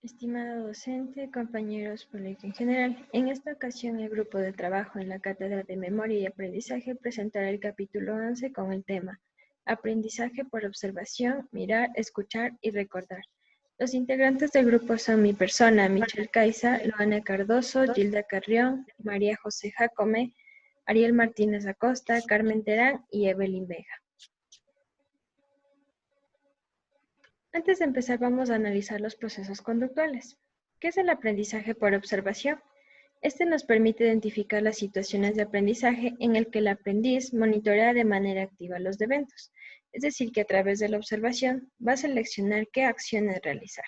Estimado docente, compañeros, público en general, en esta ocasión el grupo de trabajo en la Cátedra de Memoria y Aprendizaje presentará el capítulo 11 con el tema Aprendizaje por observación, mirar, escuchar y recordar. Los integrantes del grupo son mi persona, Michelle Caiza, Loana Cardoso, Gilda Carrión, María José Jacome, Ariel Martínez Acosta, Carmen Terán y Evelyn Vega. Antes de empezar, vamos a analizar los procesos conductuales. ¿Qué es el aprendizaje por observación? Este nos permite identificar las situaciones de aprendizaje en el que el aprendiz monitorea de manera activa los eventos, es decir, que a través de la observación va a seleccionar qué acciones realizar.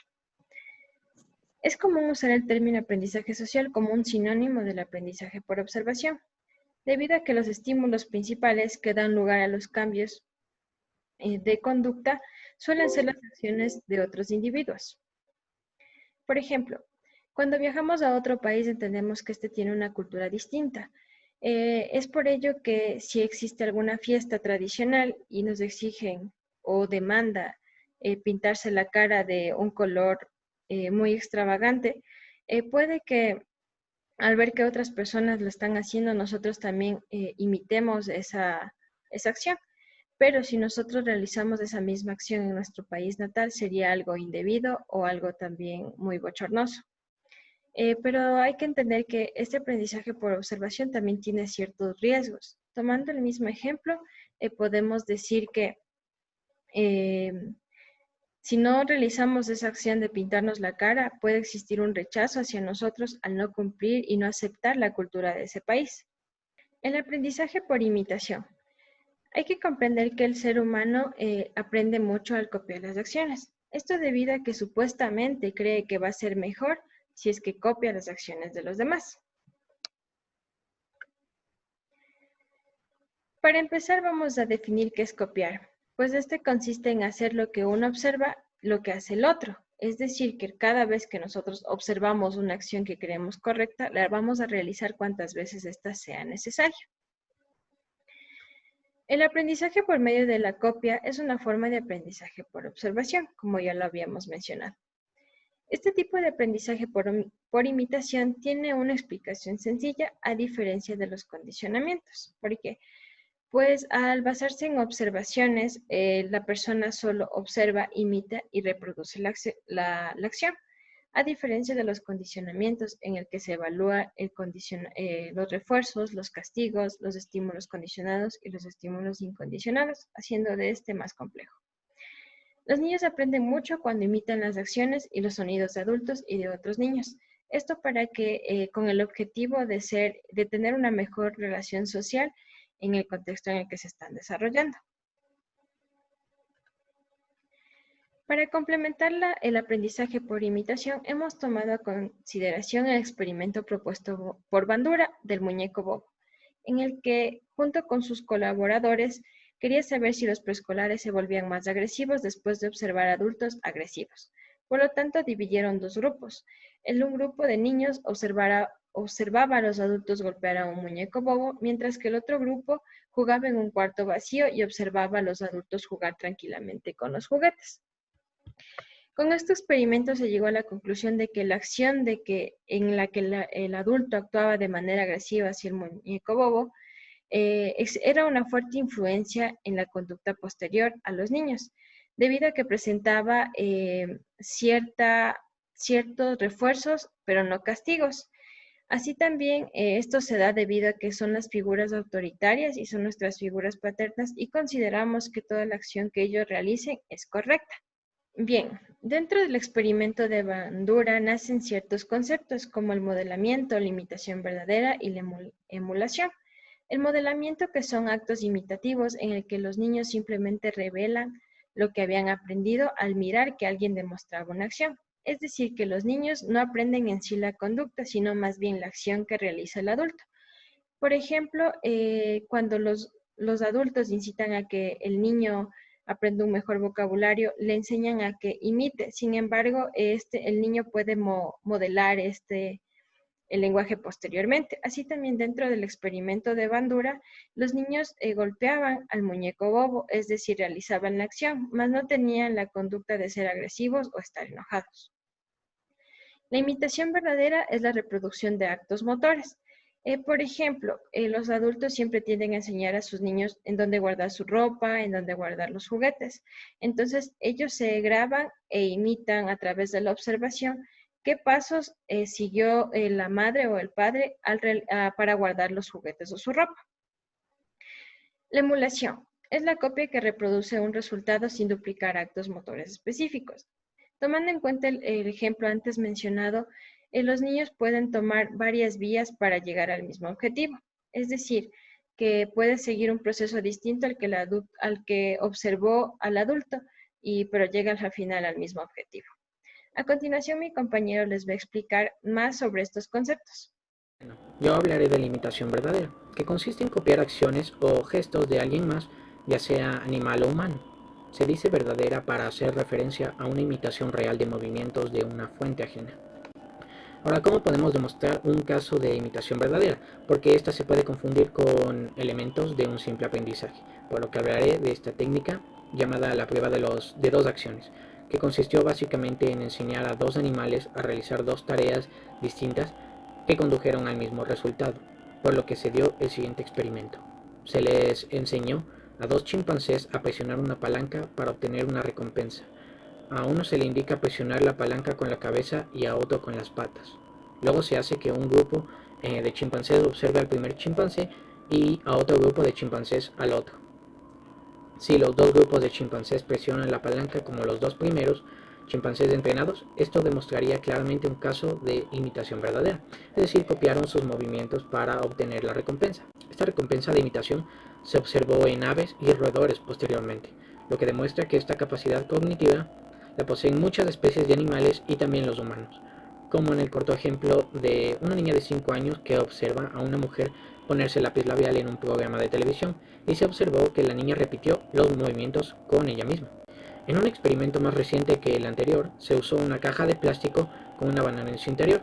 Es común usar el término aprendizaje social como un sinónimo del aprendizaje por observación, debido a que los estímulos principales que dan lugar a los cambios de conducta suelen ser las acciones de otros individuos. Por ejemplo, cuando viajamos a otro país entendemos que este tiene una cultura distinta. Es por ello que si existe alguna fiesta tradicional y nos exigen o demanda pintarse la cara de un color muy extravagante, puede que al ver que otras personas lo están haciendo, nosotros también imitemos esa acción. Pero si nosotros realizamos esa misma acción en nuestro país natal, sería algo indebido o algo también muy bochornoso. Pero hay que entender que este aprendizaje por observación también tiene ciertos riesgos. Tomando el mismo ejemplo, podemos decir que eh, si no realizamos esa acción de pintarnos la cara, puede existir un rechazo hacia nosotros al no cumplir y no aceptar la cultura de ese país. El aprendizaje por imitación. Hay que comprender que el ser humano aprende mucho al copiar las acciones. Esto debido a que supuestamente cree que va a ser mejor si es que copia las acciones de los demás. Para empezar, vamos a definir qué es copiar, pues este consiste en hacer lo que uno observa, lo que hace el otro. Es decir, que cada vez que nosotros observamos una acción que creemos correcta, la vamos a realizar cuantas veces ésta sea necesaria. El aprendizaje por medio de la copia es una forma de aprendizaje por observación, como ya lo habíamos mencionado. Este tipo de aprendizaje por imitación tiene una explicación sencilla a diferencia de los condicionamientos. ¿Por qué? Pues al basarse en observaciones, la persona solo observa, imita y reproduce la acción, a diferencia de los condicionamientos en el que se evalúa los refuerzos, los castigos, los estímulos condicionados y los estímulos incondicionados, haciendo de este más complejo. Los niños aprenden mucho cuando imitan las acciones y los sonidos de adultos y de otros niños. Esto para que, con el objetivo de tener una mejor relación social en el contexto en el que se están desarrollando. Para complementar el aprendizaje por imitación, hemos tomado a consideración el experimento propuesto por Bandura del muñeco Bob, en el que, junto con sus colaboradores, quería saber si los preescolares se volvían más agresivos después de observar adultos agresivos. Por lo tanto, dividieron dos grupos. Un grupo de niños observaba a los adultos golpear a un muñeco bobo, mientras que el otro grupo jugaba en un cuarto vacío y observaba a los adultos jugar tranquilamente con los juguetes. Con este experimento se llegó a la conclusión de que la acción en la que el adulto actuaba de manera agresiva hacia el muñeco bobo era una fuerte influencia en la conducta posterior a los niños, debido a que presentaba ciertos refuerzos, pero no castigos. Así también esto se da debido a que son las figuras autoritarias y son nuestras figuras paternas y consideramos que toda la acción que ellos realicen es correcta. Bien, dentro del experimento de Bandura nacen ciertos conceptos como el modelamiento, la imitación verdadera y la emulación. El modelamiento, que son actos imitativos en el que los niños simplemente revelan lo que habían aprendido al mirar que alguien demostraba una acción. Es decir, que los niños no aprenden en sí la conducta, sino más bien la acción que realiza el adulto. Por ejemplo, cuando los adultos incitan a que el niño aprenda un mejor vocabulario, le enseñan a que imite. Sin embargo, el niño puede modelar el lenguaje posteriormente. Así también dentro del experimento de Bandura, los niños golpeaban al muñeco bobo, es decir, realizaban la acción, mas no tenían la conducta de ser agresivos o estar enojados. La imitación verdadera es la reproducción de actos motores. Por ejemplo, los adultos siempre tienden a enseñar a sus niños en dónde guardar su ropa, en dónde guardar los juguetes. Entonces, ellos se graban e imitan a través de la observación qué pasos siguió la madre o el padre para guardar los juguetes o su ropa. La emulación es la copia que reproduce un resultado sin duplicar actos motores específicos. Tomando en cuenta el ejemplo antes mencionado, los niños pueden tomar varias vías para llegar al mismo objetivo. Es decir, que puede seguir un proceso distinto al que observó al adulto, pero llega al final al mismo objetivo. A continuación, mi compañero les va a explicar más sobre estos conceptos. Yo hablaré de la imitación verdadera, que consiste en copiar acciones o gestos de alguien más, ya sea animal o humano. Se dice verdadera para hacer referencia a una imitación real de movimientos de una fuente ajena. Ahora, ¿cómo podemos demostrar un caso de imitación verdadera? Porque esta se puede confundir con elementos de un simple aprendizaje, por lo que hablaré de esta técnica llamada la prueba de dos acciones, que consistió básicamente en enseñar a dos animales a realizar dos tareas distintas que condujeron al mismo resultado, por lo que se dio el siguiente experimento. Se les enseñó a dos chimpancés a presionar una palanca para obtener una recompensa. A uno se le indica presionar la palanca con la cabeza y a otro con las patas. Luego se hace que un grupo de chimpancés observe al primer chimpancé y a otro grupo de chimpancés al otro. Si los dos grupos de chimpancés presionan la palanca como los dos primeros chimpancés entrenados, esto demostraría claramente un caso de imitación verdadera, es decir, copiaron sus movimientos para obtener la recompensa. Esta recompensa de imitación se observó en aves y roedores posteriormente, lo que demuestra que esta capacidad cognitiva la poseen muchas especies de animales y también los humanos, como en el corto ejemplo de una niña de 5 años que observa a una mujer ponerse lápiz labial en un programa de televisión y se observó que la niña repitió los movimientos con ella misma. En un experimento más reciente que el anterior, se usó una caja de plástico con una banana en su interior.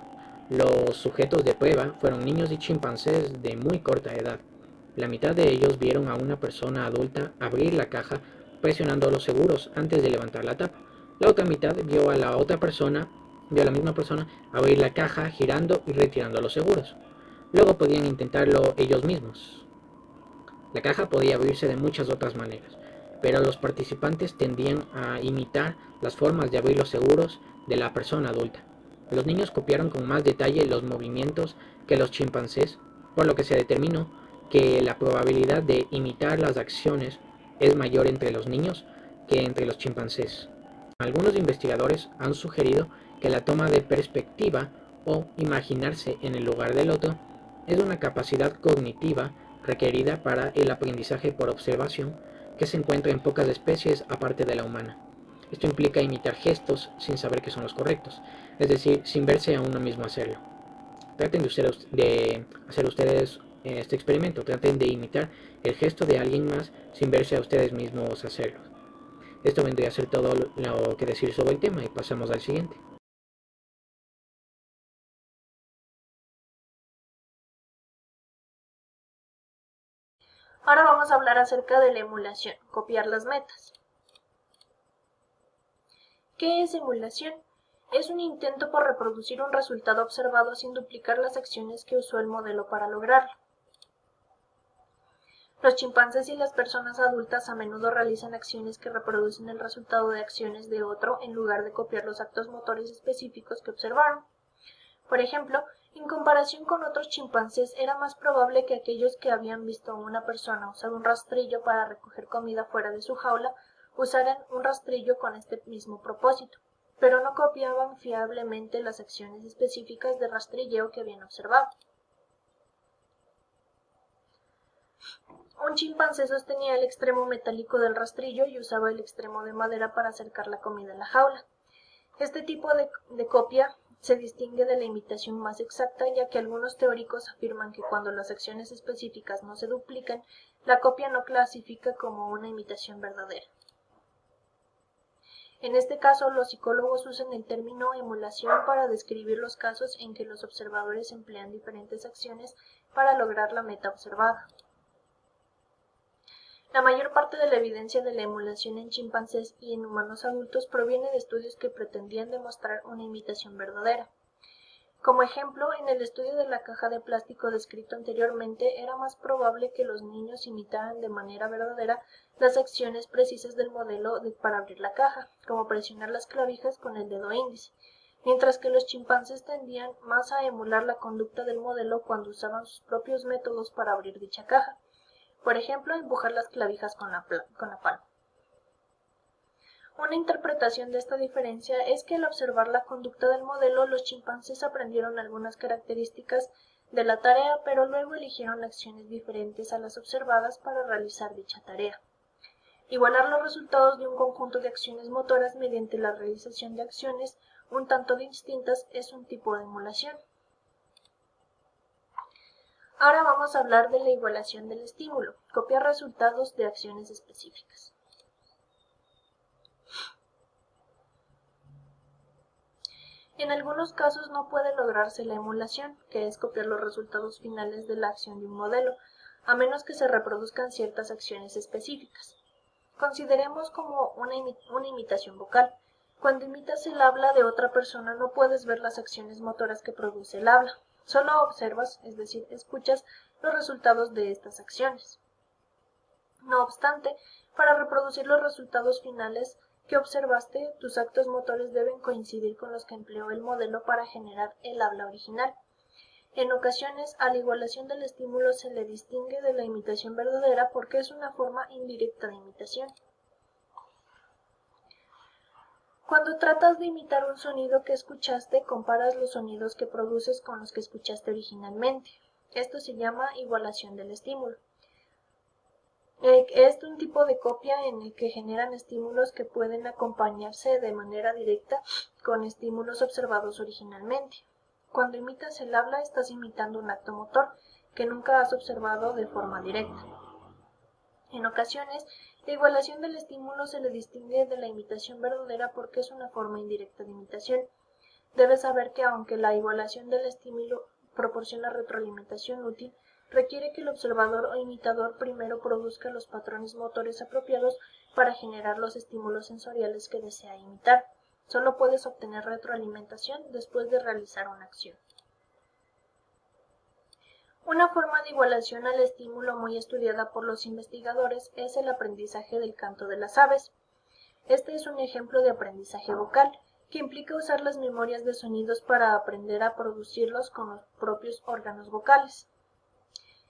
Los sujetos de prueba fueron niños y chimpancés de muy corta edad. La mitad de ellos vieron a una persona adulta abrir la caja presionando los seguros antes de levantar la tapa. La otra mitad vio a la misma persona abrir la caja girando y retirando los seguros. Luego podían intentarlo ellos mismos. La caja podía abrirse de muchas otras maneras, pero los participantes tendían a imitar las formas de abrir los seguros de la persona adulta. Los niños copiaron con más detalle los movimientos que los chimpancés, por lo que se determinó que la probabilidad de imitar las acciones es mayor entre los niños que entre los chimpancés. Algunos investigadores han sugerido que la toma de perspectiva o imaginarse en el lugar del otro es una capacidad cognitiva requerida para el aprendizaje por observación que se encuentra en pocas especies aparte de la humana. Esto implica imitar gestos sin saber que son los correctos, es decir, sin verse a uno mismo hacerlo. Traten de hacer ustedes este experimento, traten de imitar el gesto de alguien más sin verse a ustedes mismos hacerlo. Esto vendría a ser todo lo que decir sobre el tema y pasamos al siguiente. Ahora vamos a hablar acerca de la emulación, copiar las metas. ¿Qué es emulación? Es un intento por reproducir un resultado observado sin duplicar las acciones que usó el modelo para lograrlo. Los chimpancés y las personas adultas a menudo realizan acciones que reproducen el resultado de acciones de otro en lugar de copiar los actos motores específicos que observaron. Por ejemplo, en comparación con otros chimpancés, era más probable que aquellos que habían visto a una persona usar un rastrillo para recoger comida fuera de su jaula usaran un rastrillo con este mismo propósito, pero no copiaban fiablemente las acciones específicas de rastrilleo que habían observado. Un chimpancé sostenía el extremo metálico del rastrillo y usaba el extremo de madera para acercar la comida a la jaula. Este tipo de copia se distingue de la imitación más exacta, ya que algunos teóricos afirman que cuando las acciones específicas no se duplican, la copia no clasifica como una imitación verdadera. En este caso, los psicólogos usan el término emulación para describir los casos en que los observadores emplean diferentes acciones para lograr la meta observada. La mayor parte de la evidencia de la emulación en chimpancés y en humanos adultos proviene de estudios que pretendían demostrar una imitación verdadera. Como ejemplo, en el estudio de la caja de plástico descrito anteriormente, era más probable que los niños imitaran de manera verdadera las acciones precisas del modelo para abrir la caja, como presionar las clavijas con el dedo índice, mientras que los chimpancés tendían más a emular la conducta del modelo cuando usaban sus propios métodos para abrir dicha caja, por ejemplo, empujar las clavijas con la palma. Una interpretación de esta diferencia es que al observar la conducta del modelo, los chimpancés aprendieron algunas características de la tarea, pero luego eligieron acciones diferentes a las observadas para realizar dicha tarea. Igualar los resultados de un conjunto de acciones motoras mediante la realización de acciones un tanto distintas es un tipo de emulación. Ahora vamos a hablar de la igualación del estímulo, copiar resultados de acciones específicas. En algunos casos no puede lograrse la emulación, que es copiar los resultados finales de la acción de un modelo, a menos que se reproduzcan ciertas acciones específicas. Consideremos como una imitación vocal. Cuando imitas el habla de otra persona no puedes ver las acciones motoras que produce el habla, solo observas, es decir, escuchas los resultados de estas acciones. No obstante, para reproducir los resultados finales que observaste, tus actos motores deben coincidir con los que empleó el modelo para generar el habla original. En ocasiones, a la igualación del estímulo se le distingue de la imitación verdadera porque es una forma indirecta de imitación. Cuando tratas de imitar un sonido que escuchaste, comparas los sonidos que produces con los que escuchaste originalmente. Esto se llama igualación del estímulo. Es un tipo de copia en el que generan estímulos que pueden acompañarse de manera directa con estímulos observados originalmente. Cuando imitas el habla, estás imitando un acto motor que nunca has observado de forma directa. En ocasiones, la igualación del estímulo se le distingue de la imitación verdadera porque es una forma indirecta de imitación. Debes saber que aunque la igualación del estímulo proporciona retroalimentación útil, requiere que el observador o imitador primero produzca los patrones motores apropiados para generar los estímulos sensoriales que desea imitar. Solo puedes obtener retroalimentación después de realizar una acción. Una forma de igualación al estímulo muy estudiada por los investigadores es el aprendizaje del canto de las aves. Este es un ejemplo de aprendizaje vocal, que implica usar las memorias de sonidos para aprender a producirlos con los propios órganos vocales.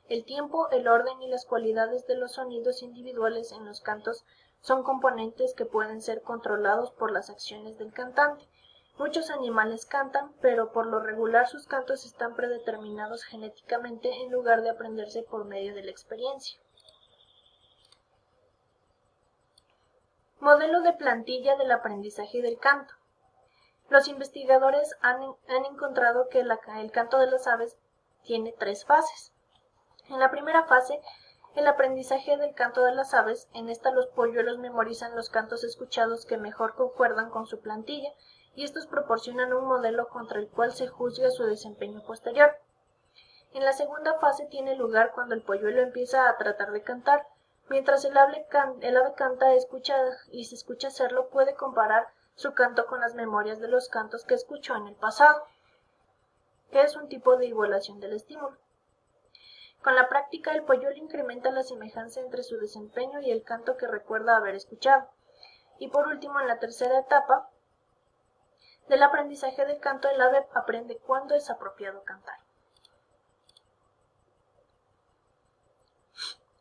El tiempo, el orden y las cualidades de los sonidos individuales en los cantos son componentes que pueden ser controlados por las acciones del cantante. Muchos animales cantan, pero por lo regular sus cantos están predeterminados genéticamente en lugar de aprenderse por medio de la experiencia. Modelo de plantilla del aprendizaje del canto. Los investigadores han encontrado que el canto de las aves tiene 3 fases. En la primera fase, el aprendizaje del canto de las aves, en esta los polluelos memorizan los cantos escuchados que mejor concuerdan con su plantilla, y estos proporcionan un modelo contra el cual se juzga su desempeño posterior. En la segunda fase tiene lugar cuando el polluelo empieza a tratar de cantar. Mientras el ave canta y se escucha hacerlo, puede comparar su canto con las memorias de los cantos que escuchó en el pasado, que es un tipo de igualación del estímulo. Con la práctica, el polluelo incrementa la semejanza entre su desempeño y el canto que recuerda haber escuchado. Y por último, en la tercera etapa del aprendizaje del canto, el ave aprende cuándo es apropiado cantar.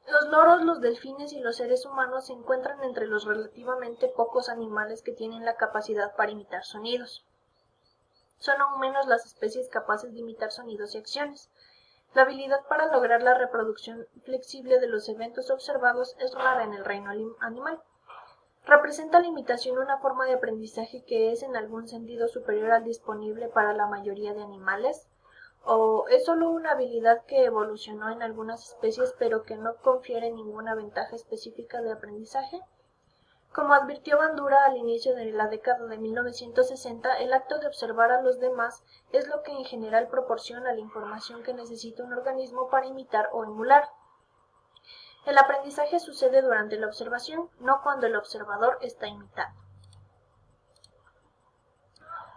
Los loros, los delfines y los seres humanos se encuentran entre los relativamente pocos animales que tienen la capacidad para imitar sonidos. Son aún menos las especies capaces de imitar sonidos y acciones. La habilidad para lograr la reproducción flexible de los eventos observados es rara en el reino animal. ¿Representa la imitación una forma de aprendizaje que es en algún sentido superior al disponible para la mayoría de animales? ¿O es solo una habilidad que evolucionó en algunas especies pero que no confiere ninguna ventaja específica de aprendizaje? Como advirtió Bandura al inicio de la década de 1960, el acto de observar a los demás es lo que en general proporciona la información que necesita un organismo para imitar o emular. El aprendizaje sucede durante la observación, no cuando el observador está imitando.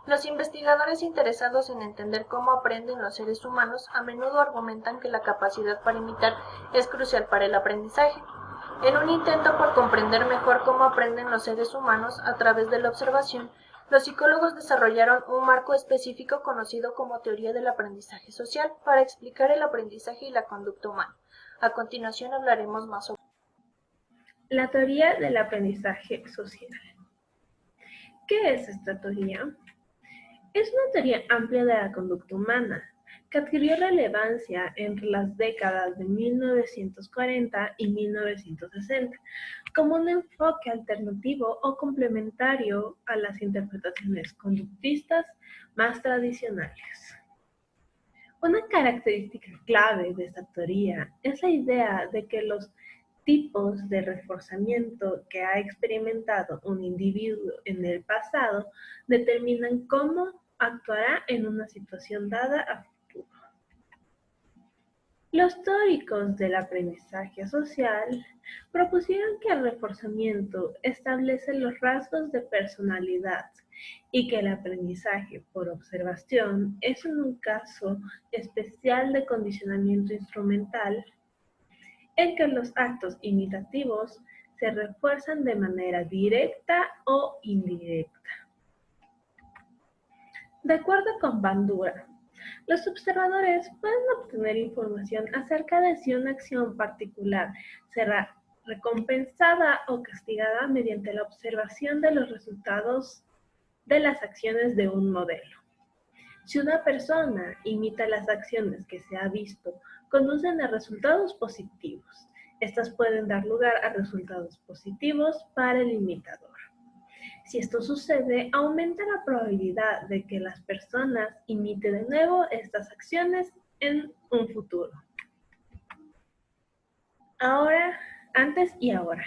Los investigadores interesados en entender cómo aprenden los seres humanos a menudo argumentan que la capacidad para imitar es crucial para el aprendizaje. En un intento por comprender mejor cómo aprenden los seres humanos a través de la observación, los psicólogos desarrollaron un marco específico conocido como teoría del aprendizaje social para explicar el aprendizaje y la conducta humana. A continuación hablaremos más sobre la teoría del aprendizaje social. ¿Qué es esta teoría? Es una teoría amplia de la conducta humana, que adquirió relevancia entre las décadas de 1940 y 1960, como un enfoque alternativo o complementario a las interpretaciones conductistas más tradicionales. Una característica clave de esta teoría es la idea de que los tipos de reforzamiento que ha experimentado un individuo en el pasado determinan cómo actuará en una situación dada a futuro. Los teóricos del aprendizaje social propusieron que el reforzamiento establece los rasgos de personalidad y que el aprendizaje por observación es un caso especial de condicionamiento instrumental en que los actos imitativos se refuerzan de manera directa o indirecta. De acuerdo con Bandura, los observadores pueden obtener información acerca de si una acción particular será recompensada o castigada mediante la observación de los resultados de las acciones de un modelo. Si una persona imita las acciones que se ha visto, conducen a resultados positivos. Estas pueden dar lugar a resultados positivos para el imitador. Si esto sucede, aumenta la probabilidad de que las personas imiten de nuevo estas acciones en un futuro. Ahora, antes y ahora.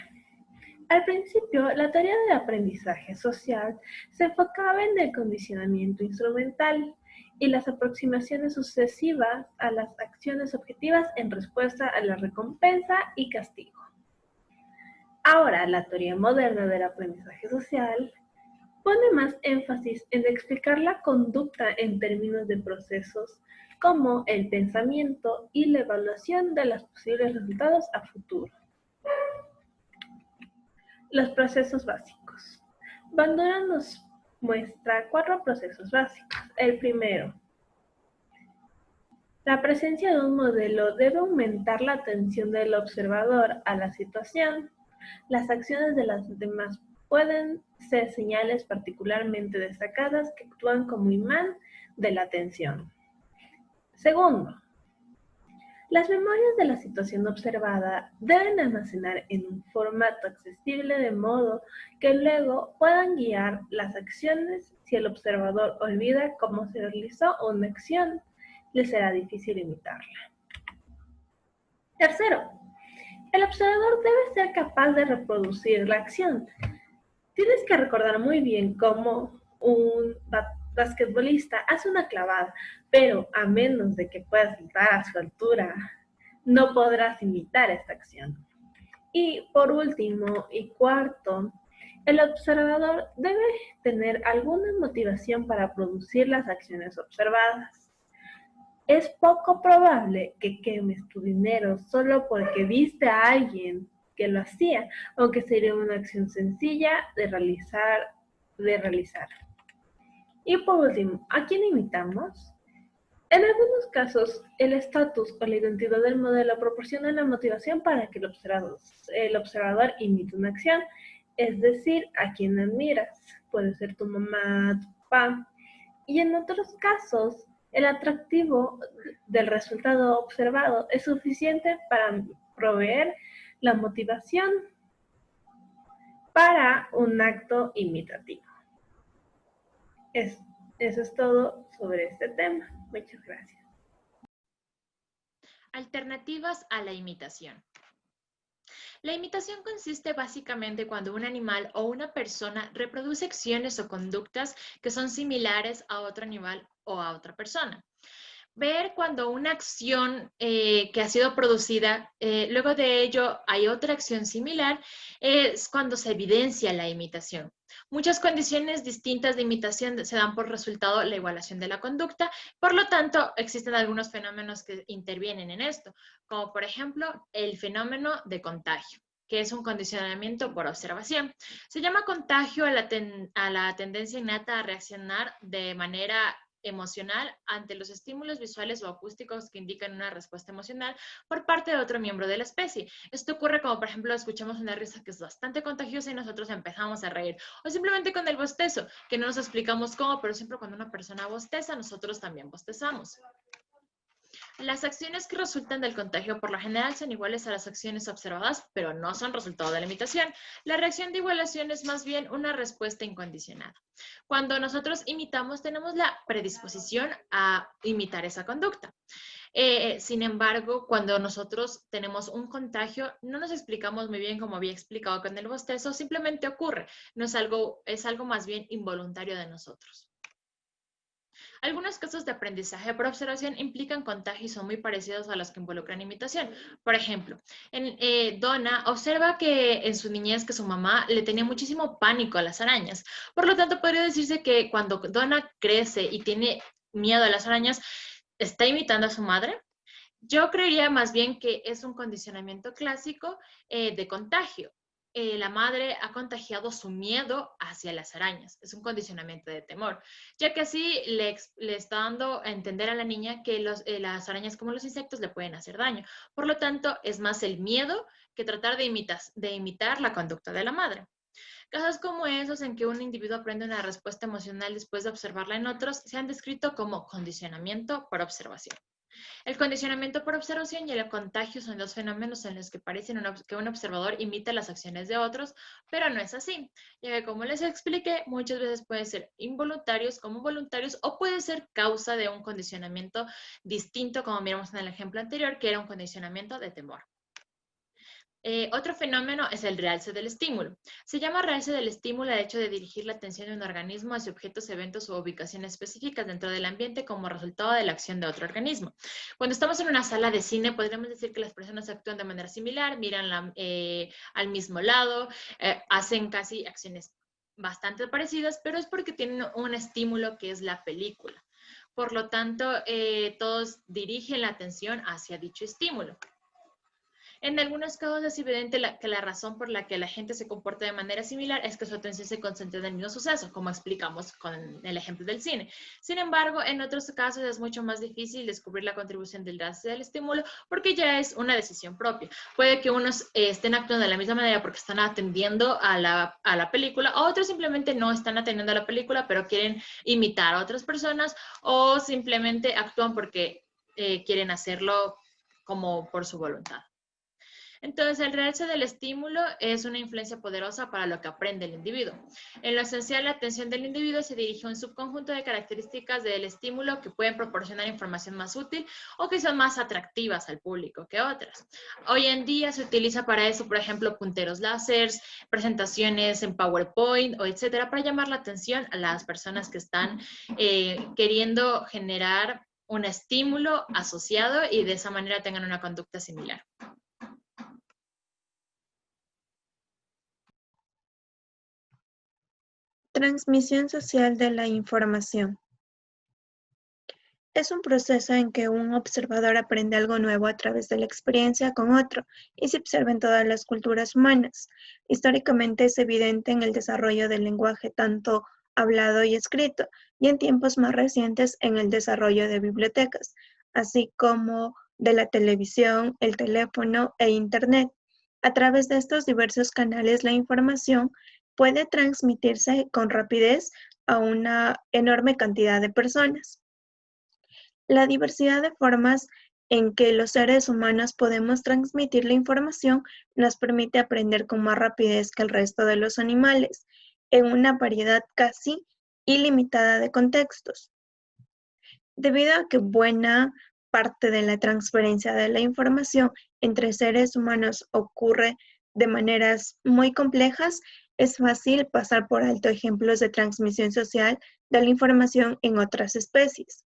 Al principio, la teoría del aprendizaje social se enfocaba en el condicionamiento instrumental y las aproximaciones sucesivas a las acciones objetivas en respuesta a la recompensa y castigo. Ahora, la teoría moderna del aprendizaje social pone más énfasis en explicar la conducta en términos de procesos como el pensamiento y la evaluación de los posibles resultados a futuro. Los procesos básicos. Bandura nos muestra 4 procesos básicos. El primero, la presencia de un modelo debe aumentar la atención del observador a la situación. Las acciones de las demás pueden ser señales particularmente destacadas que actúan como imán de la atención. Segundo, las memorias de la situación observada deben almacenar en un formato accesible de modo que luego puedan guiar las acciones. Si el observador olvida cómo se realizó una acción, le será difícil imitarla. Tercero, el observador debe ser capaz de reproducir la acción. Tienes que recordar muy bien cómo un basquetbolista hace una clavada, pero a menos de que puedas saltar a su altura, no podrás imitar esta acción. Y por último y cuarto, el observador debe tener alguna motivación para producir las acciones observadas. Es poco probable que quemes tu dinero solo porque viste a alguien que lo hacía, aunque sería una acción sencilla de realizar. Y por último, ¿a quién imitamos? En algunos casos, el estatus o la identidad del modelo proporciona la motivación para que el observador imite una acción, es decir, a quien admiras. Puede ser tu mamá, tu papá. Y en otros casos, el atractivo del resultado observado es suficiente para proveer la motivación para un acto imitativo. Eso es todo sobre este tema. Muchas gracias. Alternativas a la imitación. La imitación consiste básicamente cuando un animal o una persona reproduce acciones o conductas que son similares a otro animal o a otra persona. Ver cuando una acción que ha sido producida, luego de ello hay otra acción similar, es cuando se evidencia la imitación. Muchas condiciones distintas de imitación se dan por resultado la igualación de la conducta, por lo tanto, existen algunos fenómenos que intervienen en esto, como por ejemplo el fenómeno de contagio, que es un condicionamiento por observación. Se llama contagio a la tendencia innata a reaccionar de manera emocional ante los estímulos visuales o acústicos que indican una respuesta emocional por parte de otro miembro de la especie. Esto ocurre como, por ejemplo, escuchamos una risa que es bastante contagiosa y nosotros empezamos a reír. O simplemente con el bostezo, que no nos explicamos cómo, pero siempre cuando una persona bosteza, nosotros también bostezamos. Las acciones que resultan del contagio por lo general son iguales a las acciones observadas, pero no son resultado de la imitación. La reacción de igualación es más bien una respuesta incondicionada. Cuando nosotros imitamos, tenemos la predisposición a imitar esa conducta. Sin embargo, cuando nosotros tenemos un contagio, no nos explicamos muy bien, como había explicado con el bostezo, simplemente ocurre. No es algo más bien involuntario de nosotros. Algunos casos de aprendizaje por observación implican contagio y son muy parecidos a los que involucran imitación. Por ejemplo, Donna observa que en su niñez que su mamá le tenía muchísimo pánico a las arañas. Por lo tanto, podría decirse que cuando Donna crece y tiene miedo a las arañas, ¿está imitando a su madre? Yo creería más bien que es un condicionamiento clásico de contagio. La madre ha contagiado su miedo hacia las arañas. Es un condicionamiento de temor, ya que así le está dando a entender a la niña que las arañas, como los insectos, le pueden hacer daño. Por lo tanto, es más el miedo que tratar de imitar la conducta de la madre. Casos como esos en que un individuo aprende una respuesta emocional después de observarla en otros se han descrito como condicionamiento por observación. El condicionamiento por observación y el contagio son dos fenómenos en los que parece que un observador imita las acciones de otros, pero no es así, ya que como les expliqué, muchas veces pueden ser involuntarios como voluntarios o puede ser causa de un condicionamiento distinto, como miramos en el ejemplo anterior, que era un condicionamiento de temor. Otro fenómeno es el realce del estímulo. Se llama realce del estímulo el hecho de dirigir la atención de un organismo hacia objetos, eventos u ubicaciones específicas dentro del ambiente como resultado de la acción de otro organismo. Cuando estamos en una sala de cine, podríamos decir que las personas actúan de manera similar, miran al mismo lado, hacen casi acciones bastante parecidas, pero es porque tienen un estímulo que es la película. Por lo tanto, todos dirigen la atención hacia dicho estímulo. En algunos casos es evidente que la razón por la que la gente se comporta de manera similar es que su atención se concentra en el mismo suceso, como explicamos con el ejemplo del cine. Sin embargo, en otros casos es mucho más difícil descubrir la contribución del realce del estímulo porque ya es una decisión propia. Puede que unos estén actuando de la misma manera porque están atendiendo a la película, o otros simplemente no están atendiendo a la película, pero quieren imitar a otras personas, o simplemente actúan porque quieren hacerlo como por su voluntad. Entonces, el realce del estímulo es una influencia poderosa para lo que aprende el individuo. En lo esencial, la atención del individuo se dirige a un subconjunto de características del estímulo que pueden proporcionar información más útil o que son más atractivas al público que otras. Hoy en día se utiliza para eso, por ejemplo, punteros láseres, presentaciones en PowerPoint o etcétera, para llamar la atención a las personas que están queriendo generar un estímulo asociado y de esa manera tengan una conducta similar. Transmisión social de la información. Es un proceso en que un observador aprende algo nuevo a través de la experiencia con otro y se observa en todas las culturas humanas. Históricamente es evidente en el desarrollo del lenguaje tanto hablado y escrito, y en tiempos más recientes en el desarrollo de bibliotecas, así como de la televisión, el teléfono e Internet. A través de estos diversos canales, la información puede transmitirse con rapidez a una enorme cantidad de personas. La diversidad de formas en que los seres humanos podemos transmitir la información nos permite aprender con más rapidez que el resto de los animales, en una variedad casi ilimitada de contextos. Debido a que buena parte de la transferencia de la información entre seres humanos ocurre de maneras muy complejas, es fácil pasar por alto ejemplos de transmisión social de la información en otras especies.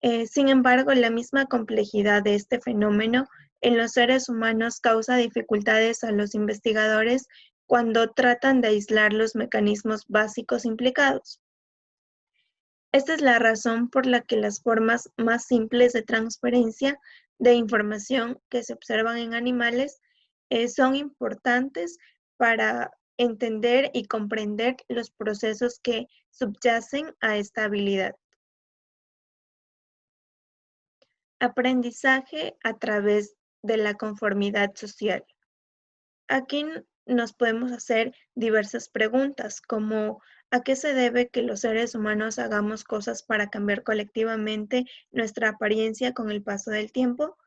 Sin embargo, la misma complejidad de este fenómeno en los seres humanos causa dificultades a los investigadores cuando tratan de aislar los mecanismos básicos implicados. Esta es la razón por la que las formas más simples de transferencia de información que se observan en animales son importantes para entender y comprender los procesos que subyacen a esta habilidad. Aprendizaje a través de la conformidad social. Aquí nos podemos hacer diversas preguntas, como ¿a qué se debe que los seres humanos hagamos cosas para cambiar colectivamente nuestra apariencia con el paso del tiempo?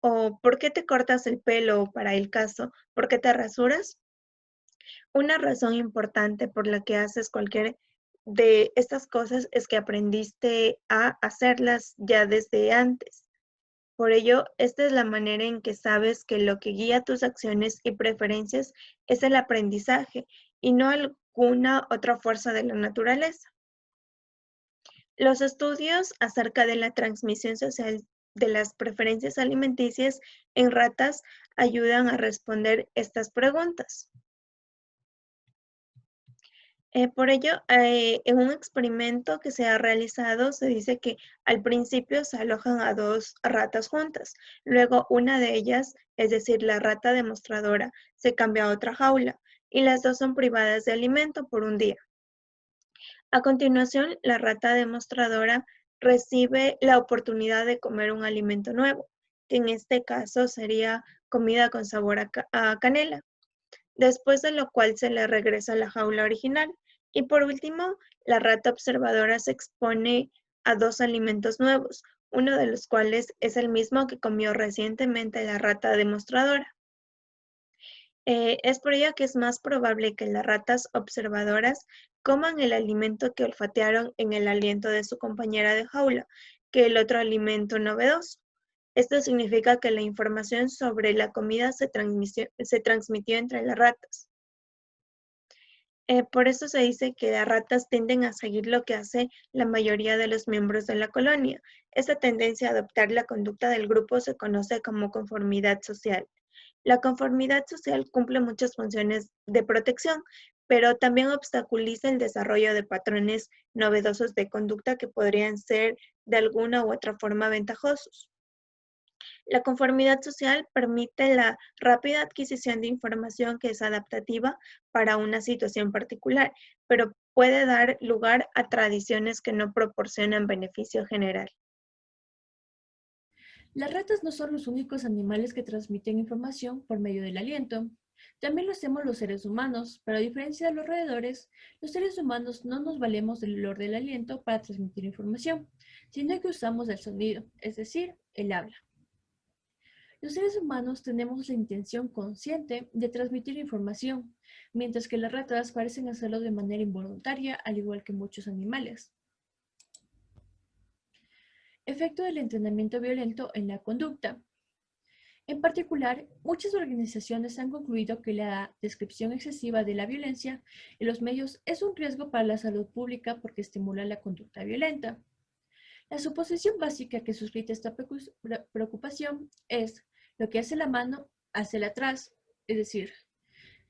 ¿O por qué te cortas el pelo? O para el caso, ¿por qué te rasuras? Una razón importante por la que haces cualquier de estas cosas es que aprendiste a hacerlas ya desde antes. Por ello, esta es la manera en que sabes que lo que guía tus acciones y preferencias es el aprendizaje y no alguna otra fuerza de la naturaleza. Los estudios acerca de la transmisión social de las preferencias alimenticias en ratas ayudan a responder estas preguntas. Por ello, en un experimento que se ha realizado, se dice que al principio se alojan a dos ratas juntas. Luego, una de ellas, es decir, la rata demostradora, se cambia a otra jaula y las dos son privadas de alimento por un día. A continuación, la rata demostradora recibe la oportunidad de comer un alimento nuevo, que en este caso sería comida con sabor a canela, después de lo cual se le regresa a la jaula original. Y por último, la rata observadora se expone a dos alimentos nuevos, uno de los cuales es el mismo que comió recientemente la rata demostradora. Es por ello que es más probable que las ratas observadoras coman el alimento que olfatearon en el aliento de su compañera de jaula que el otro alimento novedoso. Esto significa que la información sobre la comida se transmitió entre las ratas. Por eso se dice que las ratas tienden a seguir lo que hace la mayoría de los miembros de la colonia. Esta tendencia a adoptar la conducta del grupo se conoce como conformidad social. La conformidad social cumple muchas funciones de protección, pero también obstaculiza el desarrollo de patrones novedosos de conducta que podrían ser de alguna u otra forma ventajosos. La conformidad social permite la rápida adquisición de información que es adaptativa para una situación particular, pero puede dar lugar a tradiciones que no proporcionan beneficio general. Las ratas no son los únicos animales que transmiten información por medio del aliento. También lo hacemos los seres humanos, pero a diferencia de los roedores, los seres humanos no nos valemos del olor del aliento para transmitir información, sino que usamos el sonido, es decir, el habla. Los seres humanos tenemos la intención consciente de transmitir información, mientras que las ratas parecen hacerlo de manera involuntaria, al igual que muchos animales. Efecto del entrenamiento violento en la conducta. En particular, muchas organizaciones han concluido que la descripción excesiva de la violencia en los medios es un riesgo para la salud pública porque estimula la conducta violenta. La suposición básica que suscita esta preocupación es lo que hace la mano, hace la atrás, es decir,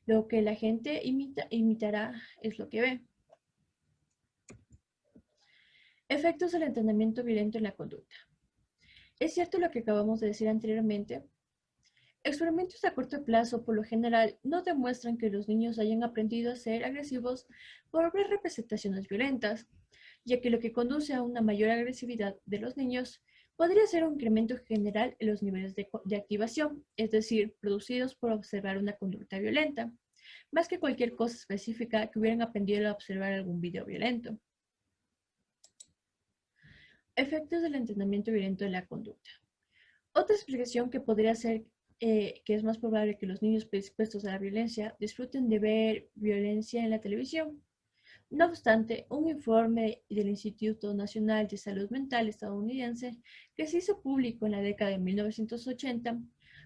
lo que la gente imitará es lo que ve. Efectos del entrenamiento violento en la conducta. Es cierto lo que acabamos de decir anteriormente. Experimentos a corto plazo, por lo general, no demuestran que los niños hayan aprendido a ser agresivos por ver representaciones violentas, ya que lo que conduce a una mayor agresividad de los niños podría ser un incremento general en los niveles de activación, es decir, producidos por observar una conducta violenta, más que cualquier cosa específica que hubieran aprendido a observar algún video violento. Efectos del entrenamiento violento de la conducta. Otra explicación que podría ser que es más probable que los niños predispuestos a la violencia disfruten de ver violencia en la televisión. No obstante, un informe del Instituto Nacional de Salud Mental estadounidense que se hizo público en la década de 1980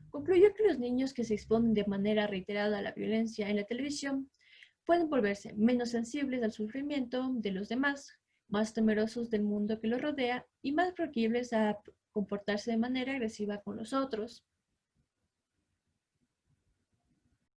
concluyó que los niños que se exponen de manera reiterada a la violencia en la televisión pueden volverse menos sensibles al sufrimiento de los demás, más temerosos del mundo que los rodea y más proclives a comportarse de manera agresiva con los otros.